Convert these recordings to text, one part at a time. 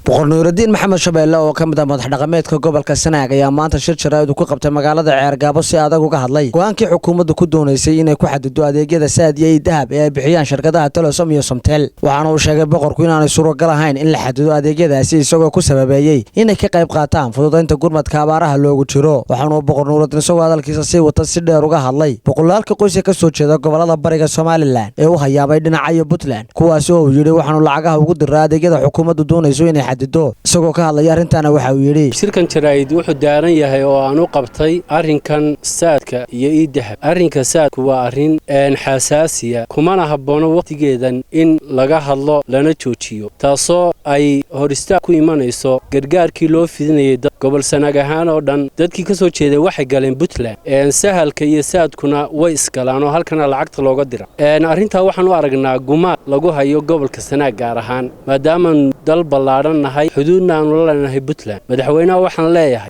boqor Nuuruddin Maxamed Shabeelle oo ka mid ah madax dhaqameedka gobolka Sanaag ayaa maanta shir jaraa'id ku qabtay magaalada Ceergaabo si adag uga hadlay go'aankii xukuumaddu ku doonaysay inay ku xadido adeegyada saadiya iyo dahab ee ay bixiyaan shirkadaha Telesom iyo Somtel waxaana uu sheegay boqorku inaanay suuragal ahayn in la xadido adeegyadaasi isagoo ku sababeeyay inay ka qayb qaataan fududeynta gurmadka abaaraha loogu jiro waxaana uu boqor Nuuruddin isagoo hadalkiisa sii wata si dheer uga hadlay boqolaalka qoys ka soo jeeda gobolada bariga Soomaaliland ee u hayaabay dhinaca Puntland kuwaas oo yiri waxaanu lacagaha ugu diraa adeegyada xukuumaddu doonayso inay isagoo ka hadlay arintana waxa uu yiri shirkan jaraa'id wuxuu daaran yahay oo aan u qabtay arinkan saadka iyo dahab arinka saadku waa arin xasaasiya kuma haboono waqtigeedan in laga hadlo lana joojiyo taasoo ay horista ku imanayso gargaarkii loo fidinayay gobol Sanaag ahaan oo dhan dadkii ka soo jeeday waxay galeen Puntland sahalka iyo saadkuna way iskalaan oo halkana lacagta looga dira arinta waxaan u aragnaa gumaad lagu hayo gobolka Sanaag gaar ahaan maadaama dal ballaaran nahay xuduudna aan la leenahay Puntland madaxweynaha waxaan leeyahay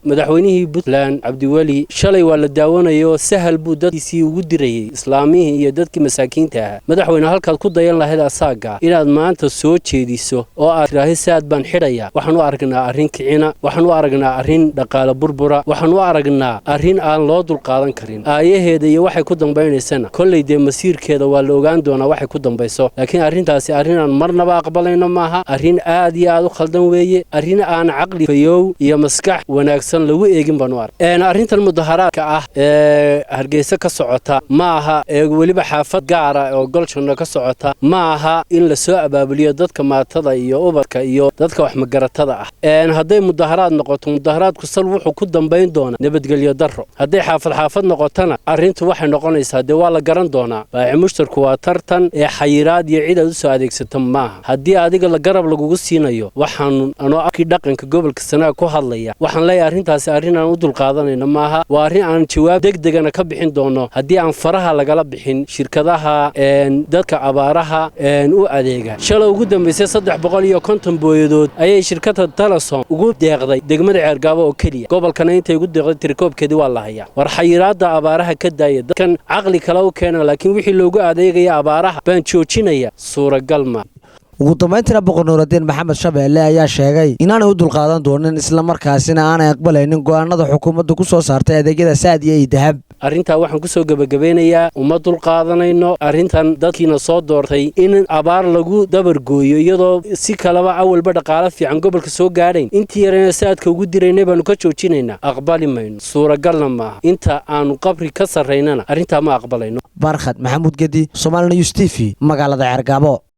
madaxweynihii Puntland Cabdiweli shalay waa la daawanayo sahal buu dadkiisii ugu dirayay islaamihii iyo dadkii masaakiinta ah madaxweynaha halkaad ku dayan lahayd asaaga inaad maanta soo jeediso oo aad tiraahdo saad baan xidhaya waxaan u aragnaa arin kicina waxaan u aragnaa arin dhaqaale burbura waxaan u aragnaa arin aan loo dul qaadan karin aayaheeda iyo waxay ku dambeynaysan kulleeyde masiirkeeda waa la ogaan doonaa waxay ku dambayso laakiin arintaasi arin aan marnaba aqbalayno maaha arin aad iyo aad u khaldan weeye arin aan aqli fayow iyo maskax wanaagsan lagu eegin baan u arag arintan mudaharaadka ah Hargeysa ka socota maaha waliba xaafad gaar ah oo golshana ka socota maaha in la soo abaabuliyo dadka maatada iyo ubadka iyo dadka wax magaratada ah haday mudaharaad noqoto mudaharaadku sal wuxuu ku dambeyn doonaa nabadgelyo darro haday xaafad noqotana arintu waxay noqonaysaa de waa la garan doonaa baaci mushtarku waa tartan xayiraad iyo cid aad u soo adeegsato maaha hadii adiga la garab lagu siinayo waxaan anoo arkay dhaqanka gobolka Sanaag ku hadlaya waxaan leeyahay arintaasi arin aan u dul qaadanayna maaha waa arin aan jawaab degdegana ka bixin doono hadii aan faraha lagala bixin shirkadaha dadka abaaraha u adeega shalay ugu dambeysay 350 booyadood ayay shirkadda Telesom ugu deeqday degmada Ceergaabo oo kaliya gobolkana intay ugu deeqday tirkoobkeedii waa la hayaa war xayiraadda abaaraha ka daaya dadkan aqli kale u keenay laakiin wixii loogu adeegaya abaaraha baan joojinaya suuragal ma ugu dambeyntii boqor Nuuruddin Maxamed Shabeelle ayaa sheegay inaanay u dulqaadan doonin isla markaasina aanay aqbalaynin go'aanada xukuumaddu ku soo saartay adeegyada saadiya iyo dahab arinta waxaan ku soo gabagabeynayaa uma dulqaadanayno arintan dadkiina soo doortay in abaar lagu dabargooyo iyadoo si kalaba awalba dhaqaale fiican gobolka soo gaadhayn intii yareen saadka ugu diraynay baanu ka joojinaynaa aqbali mayno suuragalna maaha inta aanu qabri ka sareynana arinta ma aqbalayno Barkhad Maxamuud Gedi Somali News TV magaalada Ceergaabo